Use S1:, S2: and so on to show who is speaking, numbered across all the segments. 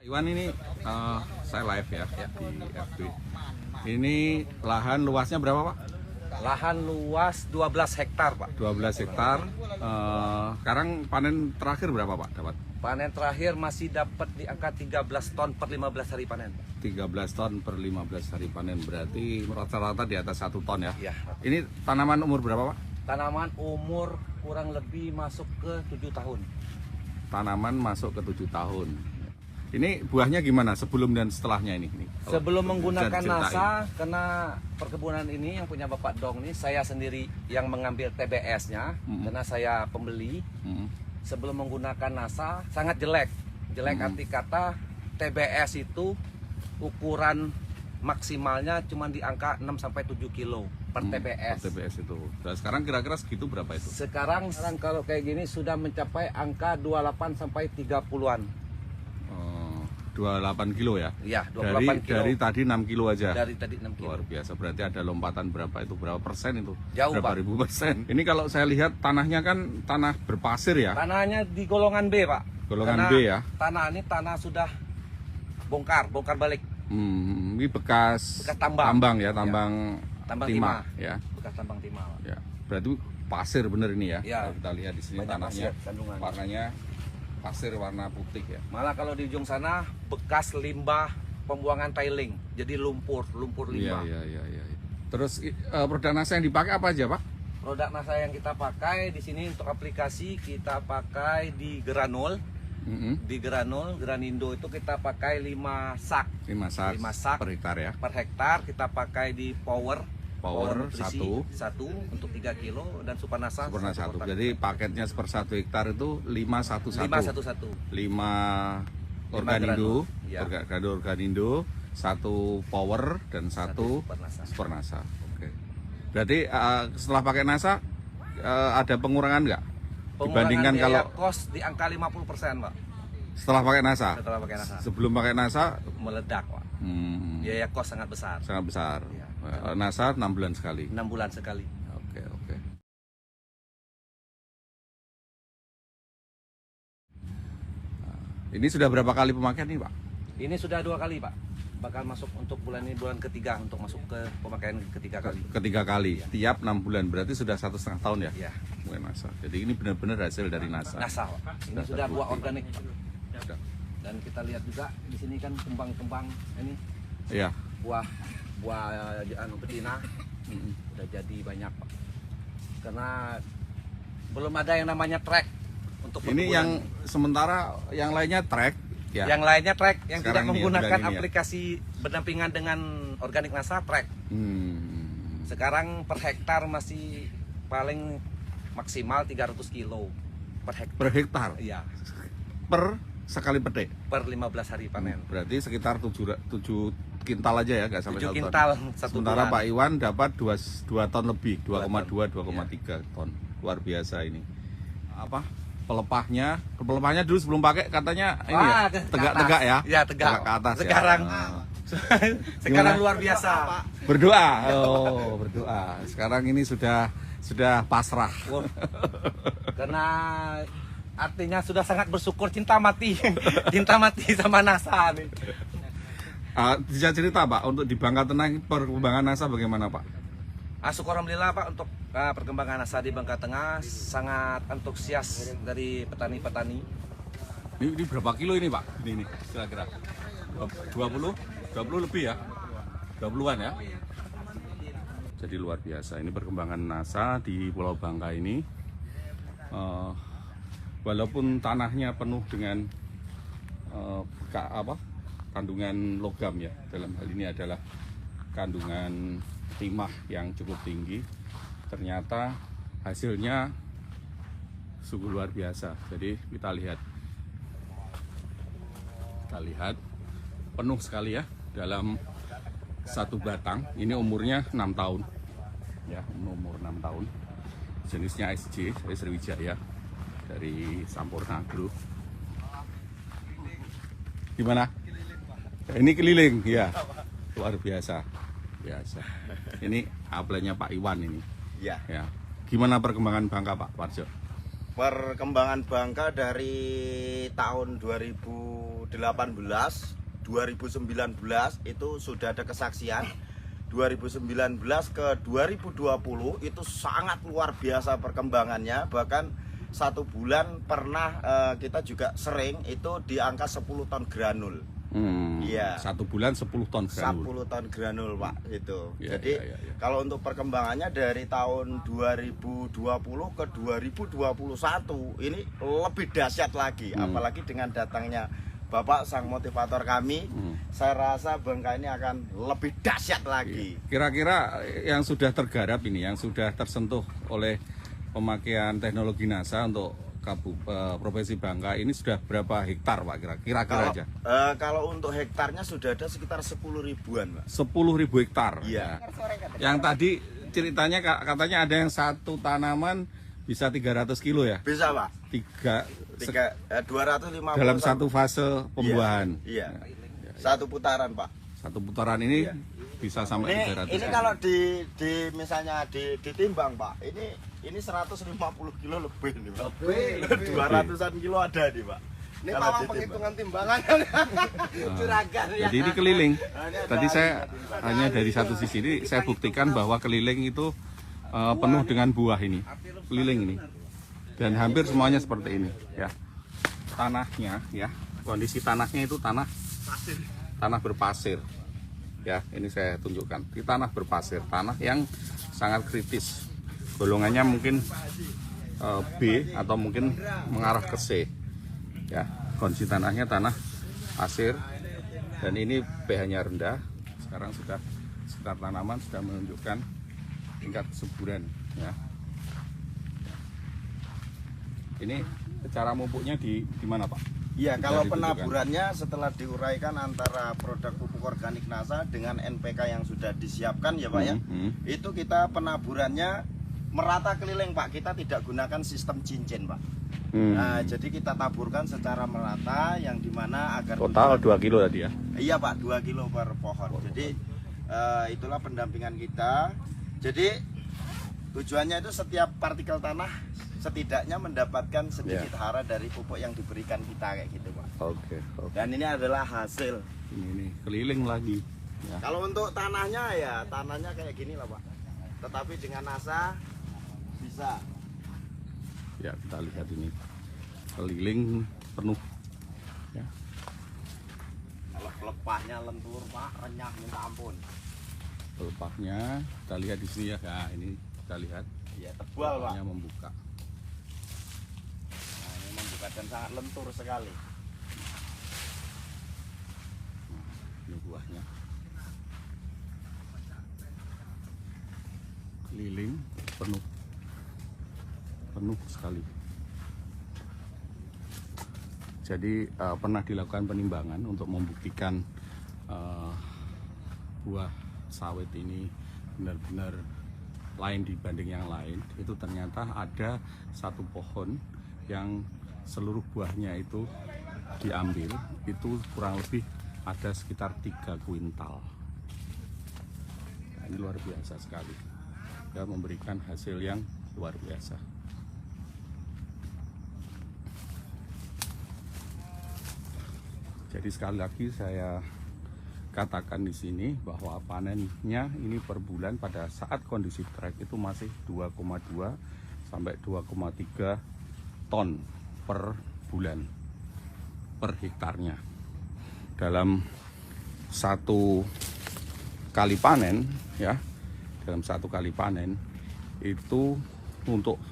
S1: Pak Iwan ini saya live ya di FB. Ini lahan luasnya berapa Pak?
S2: Lahan luas 12 hektar Pak.
S1: 12 hektar. Sekarang panen terakhir berapa Pak dapat?
S2: Panen terakhir masih dapat di angka 13 ton per 15 hari panen.
S1: 13 ton per 15 hari panen, berarti rata-rata di atas 1 ton ya?
S2: Ya.
S1: Ini tanaman umur berapa Pak?
S2: Tanaman umur kurang lebih masuk ke 7 tahun.
S1: Tanaman masuk ke 7 tahun. Ini buahnya gimana sebelum dan setelahnya ini?
S2: Sebelum menggunakan
S1: Ceritain.
S2: NASA, karena perkebunan ini yang punya Bapak Dong ini, saya sendiri yang mengambil TBS-nya, karena saya pembeli. Sebelum menggunakan NASA, sangat jelek. Jelek arti kata, TBS itu ukuran maksimalnya cuma di angka 6-7 kilo per TBS.
S1: Per TBS itu. Dan sekarang kira-kira segitu berapa itu?
S2: Sekarang kalau kayak gini sudah mencapai angka 28-30-an.
S1: 28 kilo ya?
S2: Iya, 28 kilo.
S1: Dari tadi 6 kilo aja?
S2: Dari tadi 6 kilo.
S1: Luar biasa, berarti ada lompatan berapa itu? Berapa persen itu?
S2: Jauh
S1: berapa
S2: Pak.
S1: ribu persen? Ini kalau saya lihat tanahnya kan tanah berpasir ya?
S2: Tanahnya di golongan B Pak.
S1: Golongan
S2: Karena
S1: B ya?
S2: Tanah ini tanah sudah bongkar balik.
S1: Ini bekas
S2: tambang.
S1: ya, tambang timah ya.
S2: Bekas tambang timah Pak.
S1: Ya, berarti pasir bener ini ya?
S2: Ya.
S1: Kalau kita lihat di sini
S2: Banyak
S1: tanahnya,
S2: pasir kandungannya.
S1: warnanya pasir warna putih ya.
S2: Malah kalau di ujung sana bekas limbah pembuangan tiling. Jadi lumpur limbah.
S1: Iya. Terus produk NASA yang dipakai apa aja Pak?
S2: Produk NASA yang kita pakai di sini untuk aplikasi kita pakai di granul. Di Granindo itu kita pakai 5 sak.
S1: 5 sak per hektar ya.
S2: Per hektar kita pakai di Power nutrisi, satu untuk 3 kilo dan Supernasa
S1: satu. Jadi paketnya per 1 hektar itu 511. 5 Organindo,
S2: ya.
S1: Organindo, 1 Power dan 1 Supernasa. Oke. Berarti setelah pakai NASA ada pengurangan nggak? Dibandingkan kalau
S2: kos di angka 50% Pak.
S1: Setelah pakai NASA?
S2: Setelah pakai NASA.
S1: Sebelum pakai NASA
S2: meledak Pak. Biaya kos sangat besar.
S1: Sangat besar.
S2: Ya.
S1: NASA 6 bulan sekali.
S2: 6 bulan sekali.
S1: Oke. Ini sudah berapa kali pemakaian nih Pak?
S2: Ini sudah 2 kali Pak. Bakal masuk untuk bulan ini bulan ketiga untuk masuk ke pemakaian ketiga kali.
S1: Ketiga kali, ya. Tiap 6 bulan, berarti sudah 1,5 tahun ya?
S2: Iya.
S1: NASA. Jadi ini benar-benar hasil dari NASA.
S2: NASA Pak. Ini sudah buah organik. Dan kita lihat juga di sini kan kembang-kembang ini.
S1: Iya.
S2: Buah betina udah jadi banyak Pak. Karena belum ada yang namanya track untuk
S1: ini yang sementara yang lainnya track ya.
S2: Yang lainnya track yang
S1: sekarang
S2: tidak menggunakan
S1: aplikasi
S2: berdampingan dengan organik NASA track. Sekarang per hektar masih paling maksimal 300 kilo per hektar.
S1: Per hektar?
S2: Iya.
S1: Per sekali petik?
S2: Per 15 hari panen.
S1: Berarti sekitar 7 kintal aja ya, nggak sampai
S2: 7 kintal satu
S1: Sementara
S2: bulan.
S1: Pak Iwan dapat 2 ton lebih, 2,2-2,3 ton. Luar biasa ini. Apa? Pelepahnya dulu sebelum pakai katanya ini ya, tegak-tegak ya?
S2: Iya, tegak
S1: ke atas
S2: sekarang,
S1: ya.
S2: sekarang luar biasa.
S1: Berdoa. Berdoa. Sekarang ini sudah pasrah.
S2: Karena artinya sudah sangat bersyukur, cinta mati sama NASA nih.
S1: Bisa cerita Pak untuk di Bangka Tengah perkembangan NASA bagaimana Pak?
S2: Syukur alhamdulillah Pak untuk perkembangan NASA di Bangka Tengah sangat antusias dari petani-petani.
S1: Ini berapa kilo ini Pak? Ini kira-kira 20 lebih ya? 20-an ya? Jadi luar biasa ini perkembangan NASA di Pulau Bangka ini. Walaupun tanahnya penuh dengan kandungan logam ya, dalam hal ini adalah kandungan timah yang cukup tinggi, ternyata hasilnya sungguh luar biasa. Jadi kita lihat penuh sekali ya dalam satu batang. Ini umurnya 6 tahun ya, umur 6 tahun, jenisnya SJ Sriwijaya dari Sampurna Agro. Gimana? Ini keliling ya, luar biasa. Ini apelnya Pak Iwan ini.
S2: Ya.
S1: Gimana perkembangan Bangka Pak Warjo?
S3: perkembangan Bangka dari tahun 2018, 2019 itu sudah ada kesaksian. 2019 ke 2020 itu sangat luar biasa perkembangannya. Bahkan 1 bulan pernah kita juga sering itu di angka 10 ton granul. Iya.
S1: 1 bulan 10 ton granul.
S3: 10 ton granul, Pak, itu.
S1: Ya,
S3: Jadi
S1: ya.
S3: kalau untuk perkembangannya dari tahun 2020 ke 2021 ini lebih dahsyat lagi, apalagi dengan datangnya Bapak sang motivator kami. Saya rasa Bangka ini akan lebih dahsyat lagi.
S1: Kira-kira yang sudah tergarap ini, yang sudah tersentuh oleh pemakaian teknologi NASA untuk Provinsi Bangka ini sudah berapa hektar, Pak? Kira-kira aja.
S3: Kalau untuk hektarnya sudah ada sekitar 10 ribuan, Pak.
S1: 10.000 hektar.
S3: Iya.
S1: Yang tadi ceritanya katanya ada yang satu tanaman bisa 300 kilo ya?
S3: Bisa, Pak. 250
S1: dalam satu fase pembuahan.
S3: Iya. Satu putaran, Pak.
S1: Satu putaran ini bisa sampai 300
S3: Ini
S1: kilo.
S3: kalau misalnya ditimbang, Pak. Ini 150 kilo lebih nih, Pak. Lebih. 200-an kilo ada nih, Pak.
S2: Ini
S3: Kalau
S2: pawang
S3: ditimbang.
S2: penghitungan timbangan. Curagan ya.
S1: Jadi ini keliling. Tadi saya hanya dari satu sisi ini saya buktikan bahwa keliling itu penuh dengan buah ini. Keliling ini. Dan hampir semuanya seperti ini, ya. Tanahnya, ya. Kondisi tanahnya itu tanah berpasir. Ya, ini saya tunjukkan. Di tanah berpasir, tanah yang sangat kritis. Golongannya mungkin B atau mungkin mengarah ke C. Ya, kondisi tanahnya tanah pasir dan ini pH-nya rendah. Sekarang sudah sekitar tanaman sudah menunjukkan tingkat kesuburan, ya. Ini cara mupuknya di mana, Pak?
S3: Iya,
S1: Sudah
S3: kalau
S1: ditentukan.
S3: penaburannya setelah diuraikan antara produk pupuk organik NASA dengan NPK yang sudah disiapkan ya, Pak, ya. Itu kita penaburannya merata keliling, Pak. Kita tidak gunakan sistem cincin, Pak. Nah, jadi kita taburkan secara merata yang dimana agar
S1: Total 2 kilo tadi ya?
S3: Iya, Pak, 2 kilo per pohon. Jadi itulah pendampingan kita. Jadi tujuannya itu setiap partikel tanah setidaknya mendapatkan sedikit hara dari pupuk yang diberikan kita kayak gitu, Pak.
S1: Oke.
S3: Dan ini adalah hasil.
S1: Ini keliling lagi. Ya.
S3: Kalau untuk tanahnya ya tanahnya kayak gini lah, Pak. Tetapi dengan NASA bisa.
S1: Ya, kita lihat ini keliling penuh. Ya.
S3: Kalau pelepahnya lentur, Pak, renyah minta ampun.
S1: Pelepahnya kita lihat di sini ya. Nah, ini kita lihat.
S3: Ya, tebal, Pak.
S1: Pelepahnya membuka.
S3: Nah, ini membuka dan sangat lentur sekali.
S1: Ini buahnya. Keliling penuh sekali. Jadi pernah dilakukan penimbangan untuk membuktikan buah sawit ini benar-benar lain dibanding yang lain. Itu ternyata ada satu pohon yang seluruh buahnya itu diambil, itu kurang lebih ada sekitar 3 kuintal. Nah, ini luar biasa sekali, ya, memberikan hasil yang luar biasa. Jadi sekali lagi saya katakan di sini bahwa panennya ini per bulan pada saat kondisi trek itu masih 2,2 sampai 2,3 ton per bulan per hektarnya. Dalam satu kali panen, ya, dalam satu kali panen itu untuk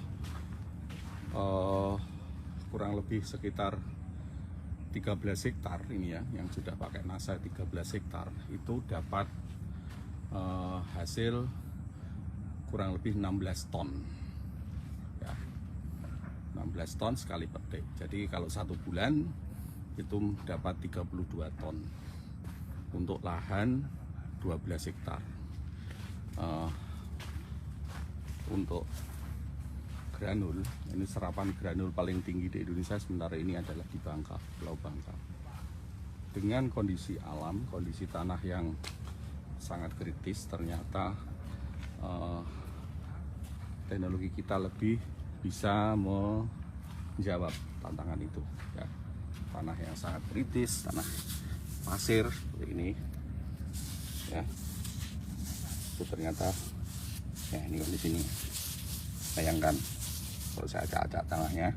S1: kurang lebih sekitar 13 hektar ini ya, yang sudah pakai NASA 13 hektar itu dapat hasil kurang lebih 16 ton ya, 16 ton sekali petik. Jadi kalau satu bulan itu dapat 32 ton untuk lahan 12 hektar. Untuk granul, ini serapan granul paling tinggi di Indonesia sementara ini adalah di Bangka, Pulau Bangka. Dengan kondisi alam, kondisi tanah yang sangat kritis, ternyata teknologi kita lebih bisa jawab tantangan itu ya. Tanah yang sangat kritis, tanah pasir seperti ini ya, itu ternyata ya ini kan di sini, bayangkan kalau saya acak-acak tanahnya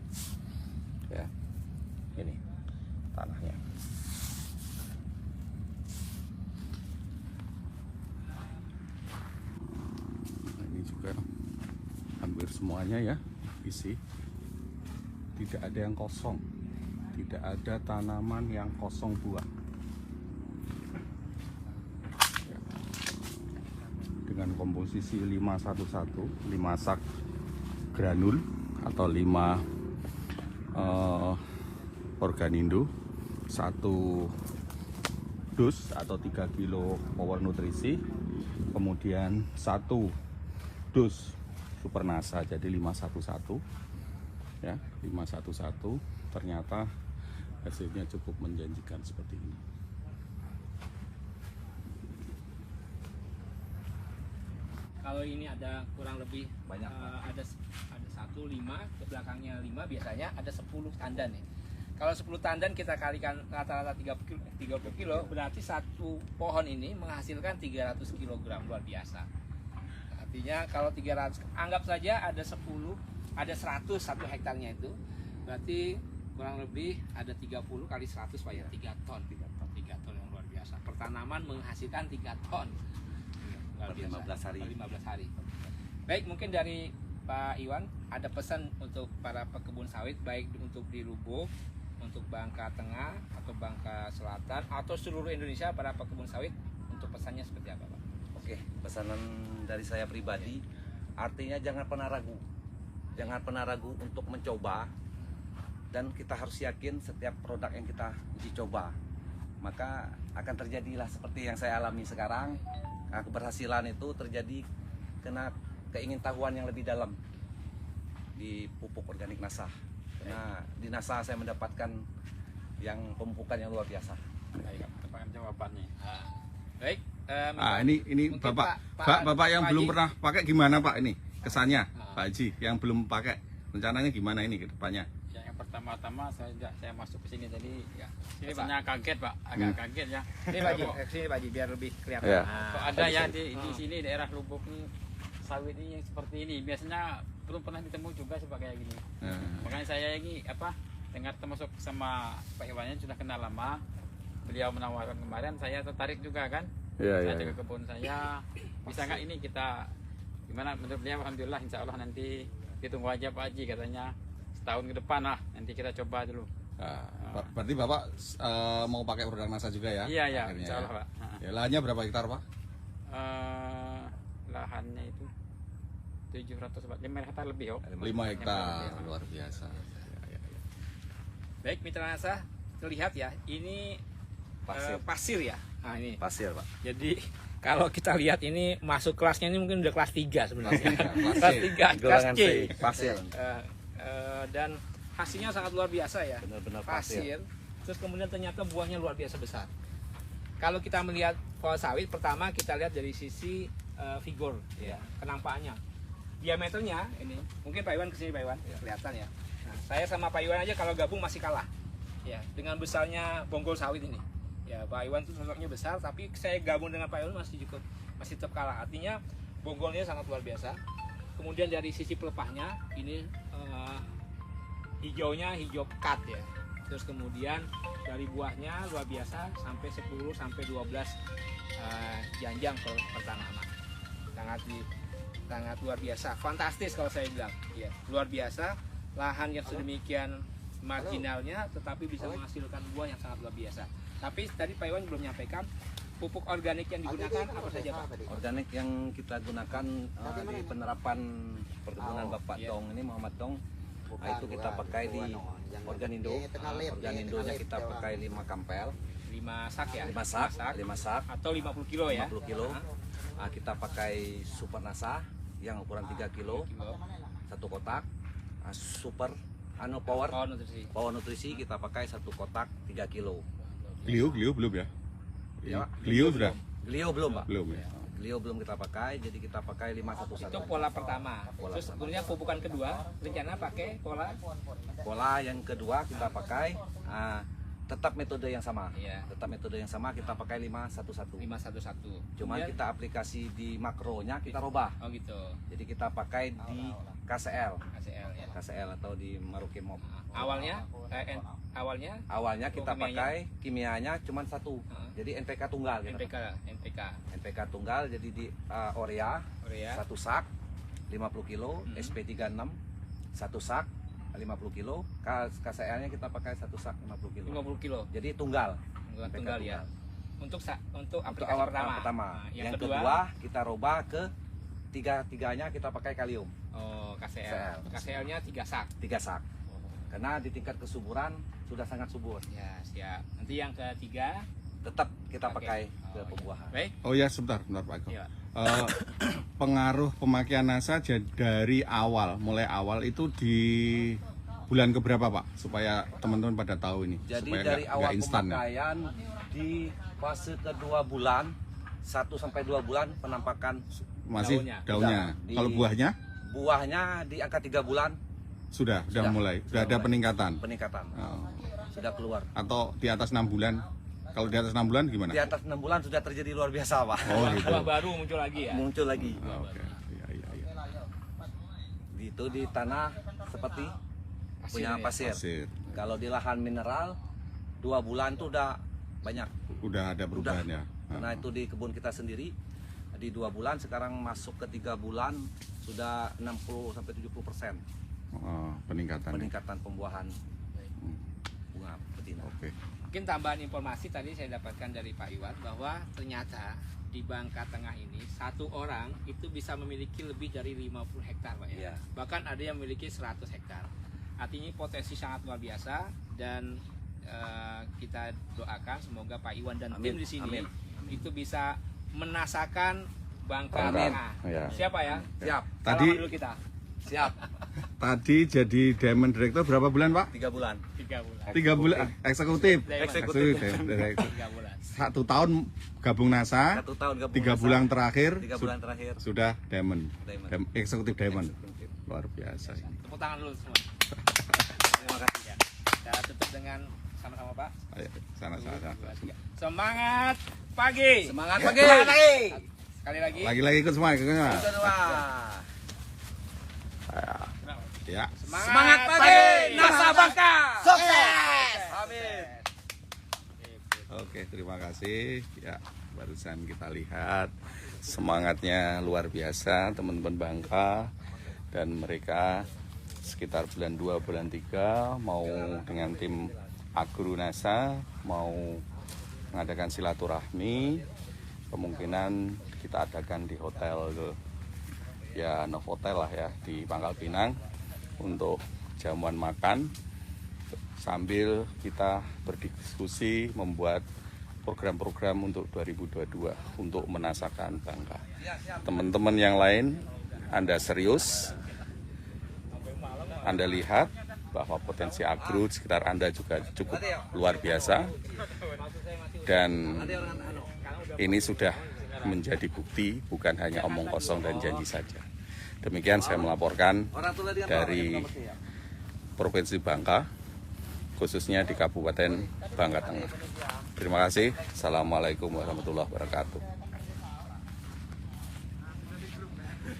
S1: ya, ini tanahnya. Ini juga hampir semuanya ya isi, tidak ada yang kosong, tidak ada tanaman yang kosong buah ya. Dengan komposisi 511, 5 sak granul atau 5 Organindo, 1 dus atau 3 kilo power nutrisi, kemudian 1 dus super nasa, jadi 511 ya, 511. Ternyata hasilnya cukup menjanjikan seperti ini.
S4: Kalau ini ada kurang lebih
S2: Banyak,
S4: ada 1, 5, ke belakangnya 5, biasanya ada 10 tandan nih. Kalau 10 tandan kita kalikan rata-rata 30 kilo, berarti satu pohon ini menghasilkan 300 kg, luar biasa. Artinya kalau 300, anggap saja ada 10, ada 100 satu hektarnya itu, berarti kurang lebih ada 30 kali 100 Pak ya, 3 ton yang luar biasa. Pertanaman menghasilkan 3 ton. Luar biasa.
S2: 15 hari.
S4: 15 hari. Baik, mungkin dari Pak Iwan ada pesan untuk para pekebun sawit, baik untuk di Lubuk, untuk Bangka Tengah atau Bangka Selatan atau seluruh Indonesia, para pekebun sawit, untuk pesannya seperti apa Pak?
S2: Oke, pesanan dari saya pribadi, artinya jangan pernah ragu. Jangan pernah ragu untuk mencoba, dan kita harus yakin setiap produk yang kita uji coba, maka akan terjadilah seperti yang saya alami sekarang. Keberhasilan itu terjadi karena keingintahuan yang lebih dalam di pupuk organik NASA. Karena di NASA saya mendapatkan yang pemupukan yang luar biasa.
S4: Baik, tepat jawabannya. Baik.
S1: Ini
S4: mungkin
S1: Bapak yang
S4: Pak
S1: belum
S4: Haji.
S1: pernah pakai gimana Pak ini kesannya?
S4: Ah.
S1: Pak Haji yang belum pakai, rencananya gimana ini ke depannya?
S5: Ya, yang pertama-tama saya masuk ke sini tadi
S4: Ya.
S5: ini
S4: Ini Pak.
S5: banyak kaget Pak, agak kaget ya.
S4: Ini Pak Haji, sini Pak Haji biar lebih kelihatan.
S1: Ya.
S5: Kok ada ya di sini daerah Lubuk nih sawit ini yang seperti ini. Biasanya belum pernah ditemu juga seperti kayak gini. Makanya saya ini dengar termasuk sama Pak Iwannya sudah kenal lama. Beliau menawarkan kemarin, saya tertarik juga kan. Saya ke kebun saya, bisa nggak ini kita gimana? Menurut beliau alhamdulillah, insya Allah nanti ditunggu aja Pak Haji, katanya setahun ke depan lah nanti kita coba dulu.
S1: Berarti Bapak mau pakai produk NASA juga ya?
S5: Iya
S1: akhirnya
S5: insya Allah
S1: ya?
S5: Pak.
S1: Ya, lahannya berapa hektar Pak?
S5: Lahannya itu 700 Pak, 5 hektar lebih oh.
S1: 5 hektar, luar biasa. Ya.
S4: Baik, Mitra NASA, terlihat ya, ini pasir ya. Nah, ini
S2: Pasir, Pak.
S4: jadi kalau kita lihat ini masuk kelasnya ini mungkin udah kelas 3 sebenarnya.
S1: Kelas
S4: kelas
S1: C.
S4: 3, kelas
S2: Golongan
S4: C.
S2: C, pasir.
S4: Dan hasilnya sangat luar biasa ya.
S2: Benar-benar
S4: Pasir. Terus kemudian ternyata buahnya luar biasa besar. Kalau kita melihat pohon sawit, pertama kita lihat dari sisi figur ya, kenampakannya. Diameternya ini, mungkin Pak Iwan kesini Pak Iwan, kelihatan ya. Nah, saya sama Pak Iwan aja kalau gabung masih kalah. Ya, dengan besarnya bonggol sawit ini. Ya, Pak Iwan itu sosoknya besar, tapi saya gabung dengan Pak Iwan masih tetap kalah. Artinya bonggolnya sangat luar biasa. Kemudian dari sisi pelepahnya ini hijaunya hijau pekat ya. Terus kemudian dari buahnya luar biasa, sampai 10 sampai 12 janjang per tanaman. Sangat luar biasa, fantastis kalau saya bilang. Ya, luar biasa, lahan yang sedemikian marginalnya tetapi bisa menghasilkan buah yang sangat luar biasa. Tapi tadi Pak Iwan belum menyampaikan pupuk organik yang digunakan apa saja Pak?
S2: Organik yang kita gunakan di penerapan perkebunan Bapak Dong ini, Muhammad Dong. Nah, itu kita pakai di Organindo. Organindonya kita pakai 5 kampel,
S4: 5 sak ya?
S2: 5 sak
S4: Atau 50 kilo ya?
S2: 50 kilo. Nah, kita pakai Super NASA yang ukuran 3 kilo, 1 kotak. Super Power Nutrisi kita pakai 1 kotak 3 kilo.
S1: Glio belum ya?
S2: Ya,
S1: Glio sudah?
S2: Glio belum, Pak.
S1: Belum ya?
S2: beliau belum kita pakai, jadi kita pakai 511.
S4: Itu pola pertama.
S2: Pola
S4: Terus
S2: pertama.
S4: kemudian pupukan kedua, rencana pakai
S2: Pola yang kedua kita pakai tetap metode yang sama.
S4: Iya.
S2: Tetap metode yang sama, kita pakai 511.
S4: 511.
S2: Cuman
S4: Kemudian-
S2: kita aplikasi di makronya kita robah.
S4: Oh gitu.
S2: Jadi kita pakai di KCL,
S4: ACL ya.
S2: KCL atau di Maruki Mob.
S4: Awalnya
S2: Awalnya kita
S4: kimianya?
S2: pakai kimianya cuma satu. Jadi NPK tunggal gitu. NPK tunggal, jadi di Orea
S4: Urea.
S2: satu sak 50 kilo, SP36 satu sak 50 kilo, KCL-nya kita pakai satu sak 50 kilo.
S4: 50 kilo.
S2: Jadi tunggal. NPK
S4: Tunggal ya. Untuk
S2: Untuk
S4: aplikasi
S2: awal
S4: pertama.
S2: pertama.
S4: Nah,
S2: yang kedua kita robah ke tiganya kita pakai kalium
S4: Oh, KCL. KCL-nya 3 sak.
S2: 3 sak. Karena di tingkat kesuburan sudah sangat subur.
S4: Ya, siap. Nanti yang ketiga
S2: Tetap kita
S4: Oke.
S2: pakai ke
S4: Oh,
S2: pembuahan.
S4: baik.
S1: Oh ya, sebentar Pak Eko.
S4: Iya.
S1: Pengaruh pemakaian NASA dari awal, mulai awal itu di bulan keberapa Pak? Supaya teman-teman pada tahu ini.
S2: Jadi
S1: supaya
S2: dari
S1: nggak
S2: awal
S1: instan ya.
S2: pemakaian di fase kedua bulan 1 sampai 2 bulan penampakan
S1: Masih
S4: Daunnya.
S1: daunnya.
S2: Sudah. Di-
S1: Kalau buahnya
S2: buahnya di angka 3 bulan
S1: sudah
S2: Sudah.
S1: mulai, sudah ada
S2: mulai.
S1: peningkatan.
S2: peningkatan
S1: Oh.
S2: sudah keluar.
S1: Atau di atas 6 bulan. Kalau di atas 6 bulan gimana?
S2: Di atas 6 bulan sudah terjadi luar biasa Pak.
S1: Oh gitu.
S4: Buah baru muncul lagi ya.
S2: Muncul lagi.
S1: Oh, oke. Iya, iya, iya.
S2: Itu di tanah seperti punya
S4: ya.
S2: pasir.
S1: Pasir.
S2: Kalau di lahan mineral 2 bulan tuh udah banyak.
S1: Udah ada perubahan ya.
S2: Karena itu di kebun kita sendiri di 2 bulan, sekarang masuk ke 3 bulan sudah 60 sampai 70%
S1: Oh, peningkatan.
S2: peningkatan pembuahan bunga betina.
S1: Oke.
S4: Mungkin tambahan informasi tadi saya dapatkan dari Pak Iwan bahwa ternyata di Bangka Tengah ini satu orang itu bisa memiliki lebih dari 50 hektar Pak ya.
S2: Iya.
S4: Bahkan ada yang memiliki 100 hektar. Artinya potensi sangat luar biasa dan kita doakan semoga Pak Iwan dan tim
S2: Amin,
S4: di sini
S2: amin.
S4: itu bisa menasakan Bangka
S1: Bangka,
S4: Tengah.
S1: ya.
S4: Siapa ya?
S2: Siap,
S1: Tadi-
S4: Salaman dulu kita.
S2: siap.
S1: Tadi jadi Diamond Director berapa bulan Pak?
S2: 3 bulan.
S4: 3 bulan.
S1: 3 bulan. Eksekutif.
S2: Eksekutif.
S1: Diamond Director.
S4: 3 bulan.
S1: 1 tahun gabung NASA.
S2: 1 tahun gabung
S1: 3
S2: NASA.
S1: bulan terakhir
S2: 3 bulan terakhir.
S1: sudah Diamond.
S2: Diamond.
S1: Eksekutif Diamond.
S2: Eksekutif.
S1: Luar biasa ini.
S4: Tepuk tangan dulu semua.
S2: Terima kasih.
S4: Ya. Kita tutup dengan sama-sama Pak.
S1: Ayo, sana.
S4: Semangat pagi.
S2: Semangat pagi.
S4: Sekali lagi.
S1: Lagi-lagi ikut semua, ikut semua.
S2: Kedua.
S1: Ya.
S2: Semangat pagi. NASA Bangka. Sukses. Amin.
S1: Oke, terima kasih. Ya, barusan kita lihat semangatnya luar biasa teman-teman Bangka, dan mereka sekitar bulan 2, bulan 3 mau dengan tim Agro NASA mau mengadakan silaturahmi. Kemungkinan kita adakan di hotel ya Novotel lah ya di Pangkal Pinang untuk jamuan makan sambil kita berdiskusi membuat program-program untuk 2022 untuk menasakan Bangka. Teman-teman yang lain, Anda serius, Anda lihat bahwa potensi agro di sekitar Anda juga cukup luar biasa, dan ini sudah menjadi bukti, bukan hanya omong kosong dan janji saja. Demikian saya melaporkan dari Provinsi Bangka, khususnya di Kabupaten Bangka Tengah. Terima kasih. Assalamualaikum warahmatullahi wabarakatuh.